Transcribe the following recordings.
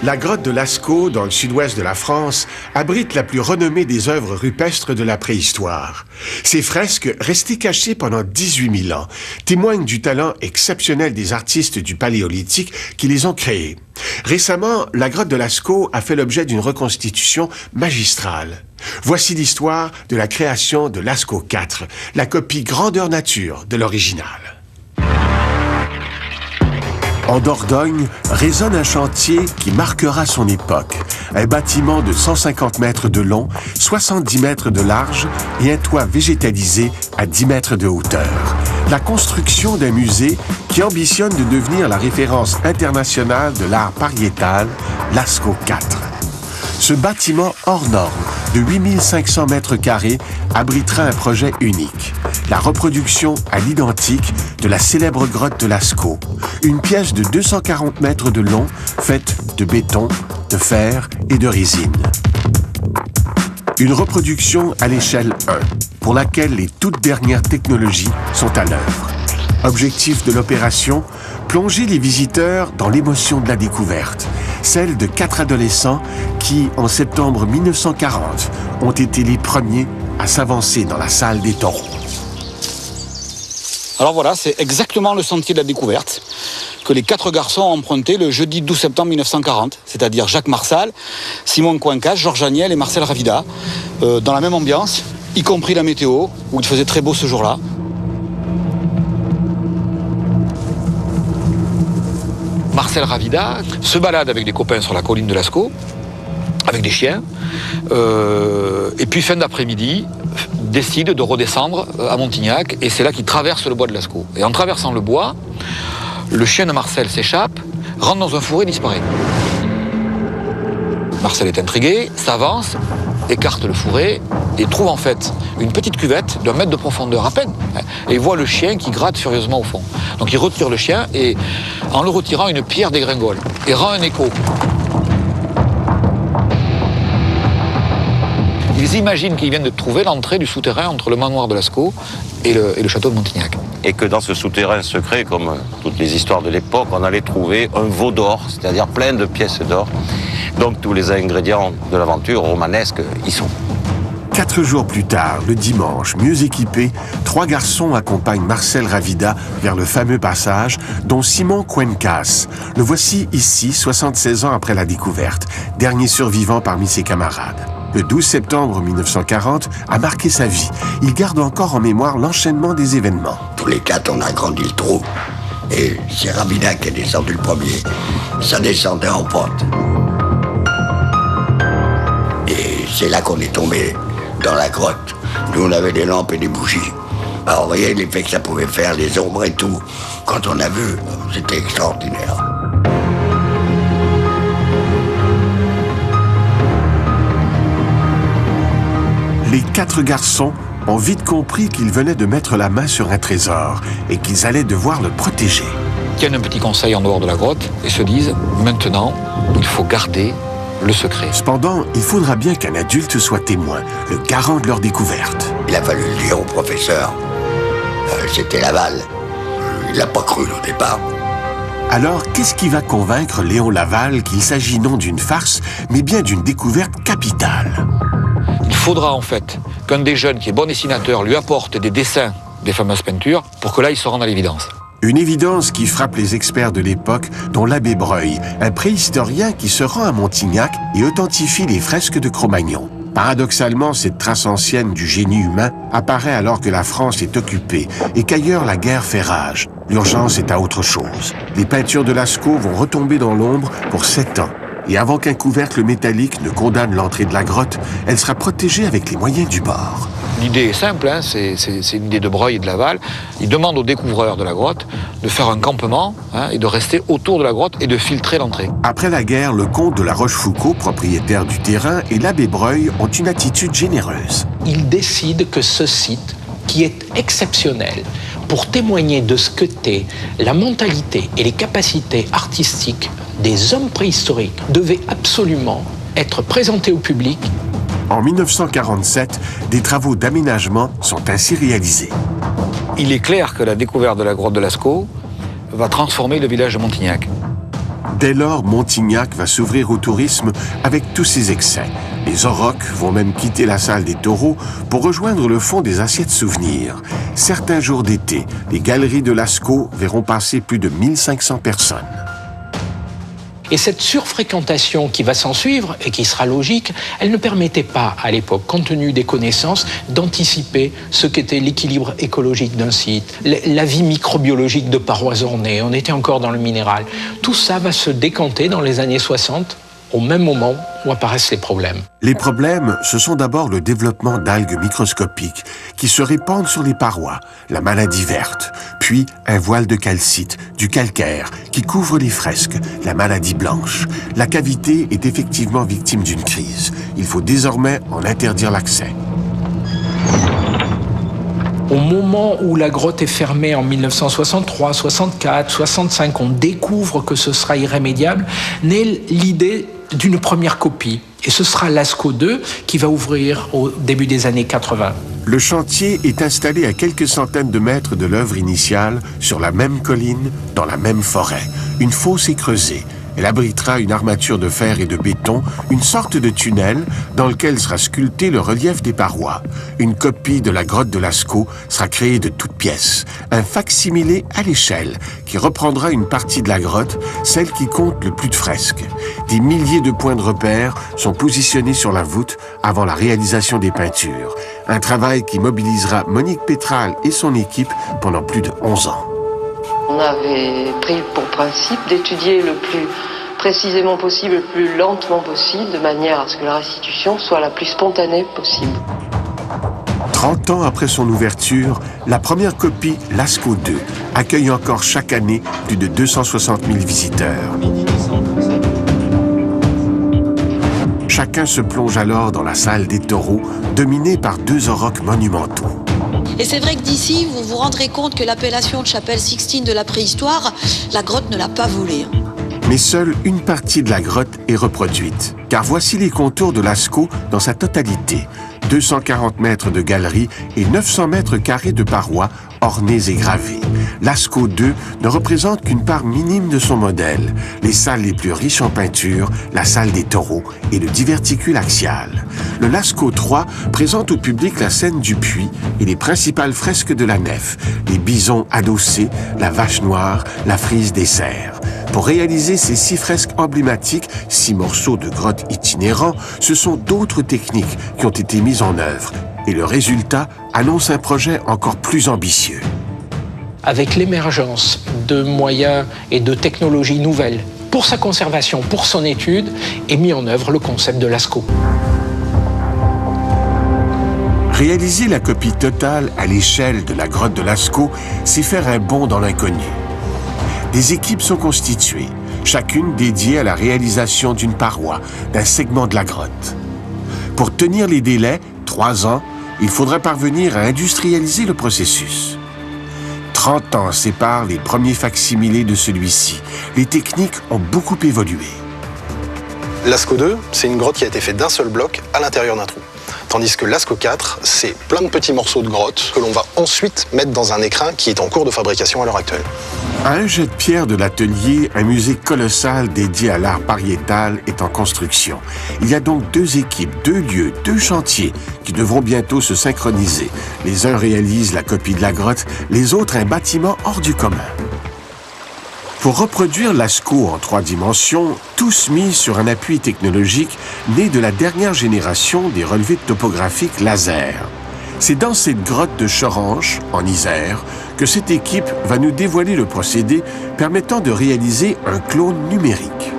La grotte de Lascaux, dans le sud-ouest de la France, abrite la plus renommée des œuvres rupestres de la préhistoire. Ces fresques, restées cachées pendant 18 000 ans, témoignent du talent exceptionnel des artistes du Paléolithique qui les ont créées. Récemment, la grotte de Lascaux a fait l'objet d'une reconstitution magistrale. Voici l'histoire de la création de Lascaux IV, la copie grandeur nature de l'original. En Dordogne, résonne un chantier qui marquera son époque. Un bâtiment de 150 mètres de long, 70 mètres de large et un toit végétalisé à 10 mètres de hauteur. La construction d'un musée qui ambitionne de devenir la référence internationale de l'art pariétal, Lascaux IV. Ce bâtiment hors norme de 8500 mètres carrés abritera un projet unique. La reproduction à l'identique de la célèbre grotte de Lascaux. Une pièce de 240 mètres de long, faite de béton, de fer et de résine. Une reproduction à l'échelle 1, pour laquelle les toutes dernières technologies sont à l'œuvre. Objectif de l'opération, plonger les visiteurs dans l'émotion de la découverte, celle de 4 adolescents qui, en septembre 1940, ont été les premiers à s'avancer dans la salle des taureaux. Alors voilà, c'est exactement le sentier de la découverte que les 4 garçons ont emprunté le jeudi 12 septembre 1940, c'est-à-dire Jacques Marsal, Simon Coincas, Georges Agnel et Marcel Ravida, dans la même ambiance, y compris la météo, où il faisait très beau ce jour-là. Marcel Ravida se balade avec des copains sur la colline de Lascaux, avec des chiens, et puis fin d'après-midi, décide de redescendre à Montignac, et c'est là qu'il traverse le bois de Lascaux. Et en traversant le bois, le chien de Marcel s'échappe, rentre dans un fourré et disparaît. Marcel est intrigué, s'avance, écarte le fourré et trouve en fait une petite cuvette d'1 mètre de profondeur à peine. Et voit le chien qui gratte furieusement au fond. Donc il retire le chien et en le retirant, une pierre dégringole et rend un écho. Ils imaginent qu'ils viennent de trouver l'entrée du souterrain entre le manoir de Lascaux et le château de Montignac. Et que dans ce souterrain secret, comme toutes les histoires de l'époque, on allait trouver un veau d'or, c'est-à-dire plein de pièces d'or. Donc tous les ingrédients de l'aventure romanesque y sont. 4 jours plus tard, le dimanche, mieux équipés, 3 garçons accompagnent Marcel Ravida vers le fameux passage, dont Simon Coincas. Le voici ici, 76 ans après la découverte, dernier survivant parmi ses camarades. Le 12 septembre 1940 a marqué sa vie. Il garde encore en mémoire l'enchaînement des événements. Tous les 4, on a grandi le trou. Et c'est Ravida qui est descendu le premier. Ça descendait en pente. Et c'est là qu'on est tombé dans la grotte. Nous, on avait des lampes et des bougies. Alors, vous voyez l'effet que ça pouvait faire, les ombres et tout. Quand on a vu, c'était extraordinaire. Les 4 garçons ont vite compris qu'ils venaient de mettre la main sur un trésor et qu'ils allaient devoir le protéger. Ils tiennent un petit conseil en dehors de la grotte et se disent « Maintenant, il faut garder le secret ». Cependant, il faudra bien qu'un adulte soit témoin, le garant de leur découverte. Il a fallu le dire au professeur. C'était Laval. Il l'a pas cru au départ. Alors, qu'est-ce qui va convaincre Léon Laval qu'il s'agit non d'une farce, mais bien d'une découverte capitale ? Il faudra en fait qu'un des jeunes qui est bon dessinateur lui apporte des dessins des fameuses peintures pour que là il se rende à l'évidence. Une évidence qui frappe les experts de l'époque, dont l'abbé Breuil, un préhistorien qui se rend à Montignac et authentifie les fresques de Cro-Magnon. Paradoxalement, cette trace ancienne du génie humain apparaît alors que la France est occupée et qu'ailleurs la guerre fait rage. L'urgence est à autre chose. Les peintures de Lascaux vont retomber dans l'ombre pour 7 ans. Et avant qu'un couvercle métallique ne condamne l'entrée de la grotte, elle sera protégée avec les moyens du bord. L'idée est simple, hein, c'est une idée de Breuil et de Laval. Ils demandent aux découvreurs de la grotte de faire un campement et de rester autour de la grotte et de filtrer l'entrée. Après la guerre, le comte de la Rochefoucauld, propriétaire du terrain, et l'abbé Breuil ont une attitude généreuse. Ils décident que ce site, qui est exceptionnel, pour témoigner de ce que qu'était la mentalité et les capacités artistiques des hommes préhistoriques, devait absolument être présenté au public. En 1947, des travaux d'aménagement sont ainsi réalisés. Il est clair que la découverte de la grotte de Lascaux va transformer le village de Montignac. Dès lors, Montignac va s'ouvrir au tourisme avec tous ses excès. Les aurochs vont même quitter la salle des taureaux pour rejoindre le fond des assiettes souvenirs. Certains jours d'été, les galeries de Lascaux verront passer plus de 1500 personnes. Et cette surfréquentation qui va s'en suivre, et qui sera logique, elle ne permettait pas, à l'époque, compte tenu des connaissances, d'anticiper ce qu'était l'équilibre écologique d'un site, la vie microbiologique de parois ornées. On était encore dans le minéral. Tout ça va se décanter dans les années 60, au même moment où apparaissent les problèmes. Les problèmes, ce sont d'abord le développement d'algues microscopiques qui se répandent sur les parois, la maladie verte, puis un voile de calcite, du calcaire, qui couvre les fresques, la maladie blanche. La cavité est effectivement victime d'une crise. Il faut désormais en interdire l'accès. Au moment où la grotte est fermée en 1963, 64, 65, on découvre que ce sera irrémédiable, naît l'idée d'une première copie. Et ce sera Lascaux 2 qui va ouvrir au début des années 80. Le chantier est installé à quelques centaines de mètres de l'œuvre initiale, sur la même colline, dans la même forêt. Une fosse est creusée. Elle abritera une armature de fer et de béton, une sorte de tunnel dans lequel sera sculpté le relief des parois. Une copie de la grotte de Lascaux sera créée de toutes pièces. Un fac-similé à l'échelle qui reprendra une partie de la grotte, celle qui compte le plus de fresques. Des milliers de points de repère sont positionnés sur la voûte avant la réalisation des peintures. Un travail qui mobilisera Monique Pétral et son équipe pendant plus de 11 ans. On avait pris pour principe d'étudier le plus précisément possible, le plus lentement possible, de manière à ce que la restitution soit la plus spontanée possible. 30 ans après son ouverture, la première copie, Lascaux 2, accueille encore chaque année plus de 260 000 visiteurs. Chacun se plonge alors dans la salle des taureaux, dominée par deux aurochs monumentaux. Et c'est vrai que d'ici, vous vous rendrez compte que l'appellation de chapelle Sixtine de la préhistoire, la grotte ne l'a pas volée. Mais seule une partie de la grotte est reproduite, car voici les contours de Lascaux dans sa totalité. 240 mètres de galerie et 900 mètres carrés de parois ornées et gravées. Lascaux 2 ne représente qu'une part minime de son modèle. Les salles les plus riches en peinture, la salle des taureaux et le diverticule axial. Le Lascaux 3 présente au public la scène du puits et les principales fresques de la nef, les bisons adossés, la vache noire, la frise des cerfs. Pour réaliser ces 6 fresques emblématiques, 6 morceaux de grotte itinérants, ce sont d'autres techniques qui ont été mises en œuvre. Et le résultat annonce un projet encore plus ambitieux. Avec l'émergence de moyens et de technologies nouvelles pour sa conservation, pour son étude, est mis en œuvre le concept de Lascaux. Réaliser la copie totale à l'échelle de la grotte de Lascaux, c'est faire un bond dans l'inconnu. Des équipes sont constituées, chacune dédiée à la réalisation d'une paroi, d'un segment de la grotte. Pour tenir les délais, 3 ans, il faudra parvenir à industrialiser le processus. 30 ans séparent les premiers fac-similés de celui-ci. Les techniques ont beaucoup évolué. Lascaux 2, c'est une grotte qui a été faite d'un seul bloc à l'intérieur d'un trou. Tandis que Lascaux 4, c'est plein de petits morceaux de grotte que l'on va ensuite mettre dans un écrin qui est en cours de fabrication à l'heure actuelle. À un jet de pierre de l'atelier, un musée colossal dédié à l'art pariétal est en construction. Il y a donc 2 équipes, 2 lieux, 2 chantiers qui devront bientôt se synchroniser. Les uns réalisent la copie de la grotte, les autres un bâtiment hors du commun. Pour reproduire Lascaux en 3 dimensions, tous mis sur un appui technologique né de la dernière génération des relevés topographiques laser. C'est dans cette grotte de Choranche, en Isère, que cette équipe va nous dévoiler le procédé permettant de réaliser un clone numérique.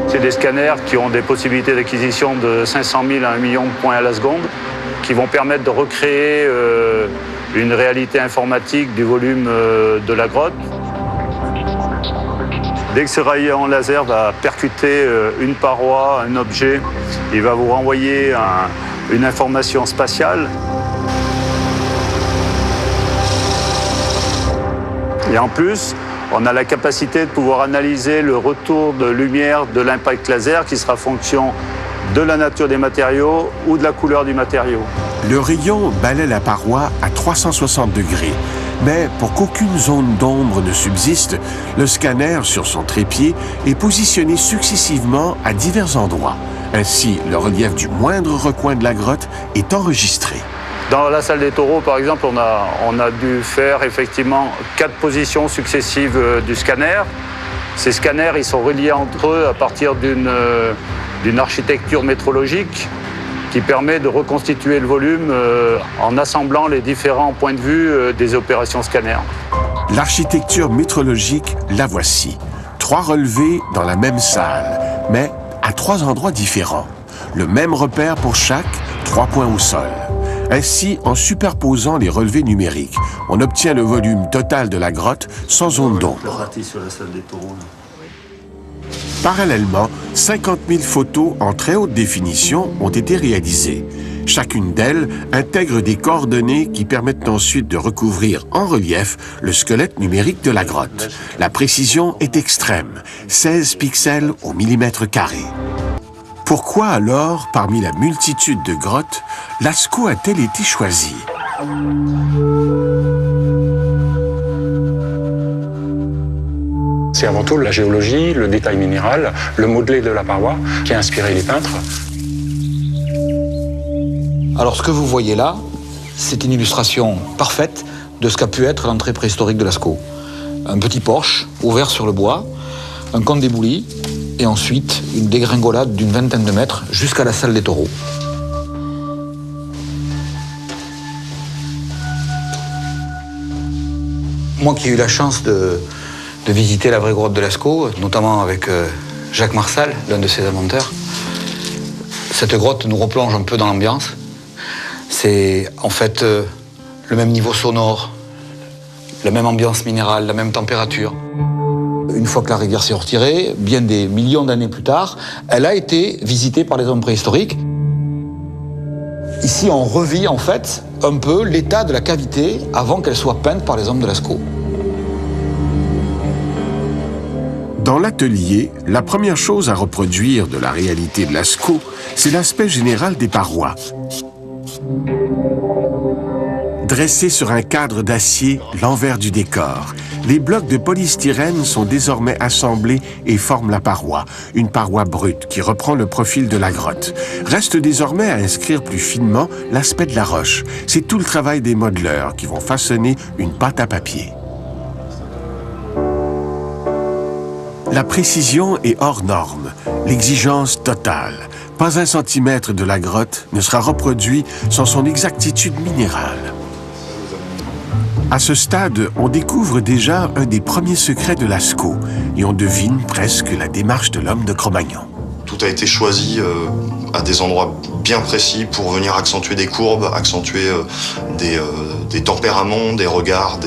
C'est des scanners qui ont des possibilités d'acquisition de 500 000 à 1 million de points à la seconde, qui vont permettre de recréer une réalité informatique du volume de la grotte. Dès que ce rayon laser va percuter une paroi, un objet, il va vous renvoyer une information spatiale. Et en plus, on a la capacité de pouvoir analyser le retour de lumière de l'impact laser qui sera fonction de la nature des matériaux ou de la couleur du matériau. Le rayon balaie la paroi à 360 degrés. Mais pour qu'aucune zone d'ombre ne subsiste, le scanner sur son trépied est positionné successivement à divers endroits. Ainsi, le relief du moindre recoin de la grotte est enregistré. Dans la salle des taureaux, par exemple, on a dû faire effectivement 4 positions successives du scanner. Ces scanners, ils sont reliés entre eux à partir d'une architecture métrologique qui permet de reconstituer le volume en assemblant les différents points de vue des opérations scanner. L'architecture métrologique, la voici. 3 relevés dans la même salle, mais à 3 endroits différents. Le même repère pour chaque, 3 points au sol. Ainsi, en superposant les relevés numériques, on obtient le volume total de la grotte sans zone d'ombre. Parallèlement, 50 000 photos en très haute définition ont été réalisées. Chacune d'elles intègre des coordonnées qui permettent ensuite de recouvrir en relief le squelette numérique de la grotte. La précision est extrême, 16 pixels au millimètre carré. Pourquoi alors, parmi la multitude de grottes, Lascaux a-t-elle été choisie? C'est avant tout la géologie, le détail minéral, le modelé de la paroi qui a inspiré les peintres. Alors ce que vous voyez là, c'est une illustration parfaite de ce qu'a pu être l'entrée préhistorique de Lascaux. Un petit porche ouvert sur le bois, un compte d'éboulis, et ensuite une dégringolade d'une vingtaine de mètres jusqu'à la salle des taureaux. Moi qui ai eu la chance de visiter la vraie grotte de Lascaux, notamment avec Jacques Marsal, l'un de ses inventeurs, cette grotte nous replonge un peu dans l'ambiance. C'est en fait le même niveau sonore, la même ambiance minérale, la même température. Une fois que la rivière s'est retirée, bien des millions d'années plus tard, elle a été visitée par les hommes préhistoriques. Ici, on revit en fait un peu l'état de la cavité avant qu'elle soit peinte par les hommes de Lascaux. Dans l'atelier, la première chose à reproduire de la réalité de Lascaux, c'est l'aspect général des parois. Dressés sur un cadre d'acier, l'envers du décor, les blocs de polystyrène sont désormais assemblés et forment la paroi, une paroi brute qui reprend le profil de la grotte. Reste désormais à inscrire plus finement l'aspect de la roche. C'est tout le travail des modeleurs qui vont façonner une pâte à papier. La précision est hors norme, l'exigence totale. Pas un centimètre de la grotte ne sera reproduit sans son exactitude minérale. À ce stade, on découvre déjà un des premiers secrets de Lascaux et on devine presque la démarche de l'homme de Cro-Magnon. Tout a été choisi à des endroits bien précis pour venir accentuer des courbes, accentuer des tempéraments, des regards,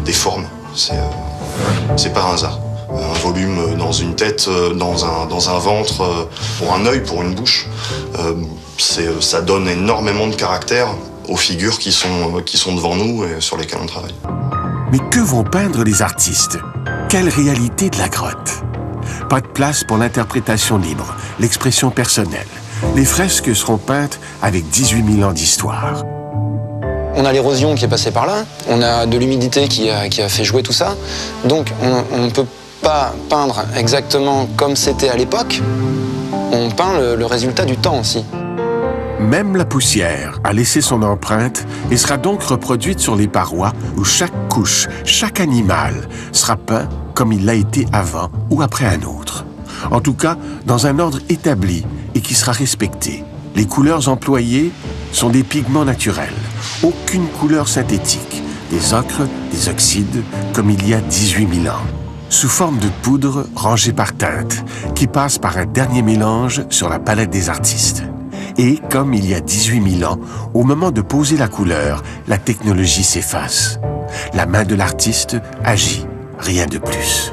des formes. C'est pas un hasard. Un volume dans une tête, dans un ventre, pour un œil, pour une bouche, ça donne énormément de caractère aux figures qui sont devant nous et sur lesquelles on travaille. Mais que vont peindre les artistes? Quelle réalité de la grotte? Pas de place pour l'interprétation libre, l'expression personnelle. Les fresques seront peintes avec 18 000 ans d'histoire. On a l'érosion qui est passée par là, on a de l'humidité qui a fait jouer tout ça, donc on ne peut pas peindre exactement comme c'était à l'époque, on peint le résultat du temps aussi. Même la poussière a laissé son empreinte et sera donc reproduite sur les parois où chaque couche, chaque animal sera peint comme il l'a été avant ou après un autre. En tout cas, dans un ordre établi et qui sera respecté. Les couleurs employées sont des pigments naturels, aucune couleur synthétique, des ocres, des oxydes, comme il y a 18 000 ans, sous forme de poudre rangée par teinte, qui passe par un dernier mélange sur la palette des artistes. Et comme il y a 18 000 ans, au moment de poser la couleur, la technologie s'efface. La main de l'artiste agit, rien de plus.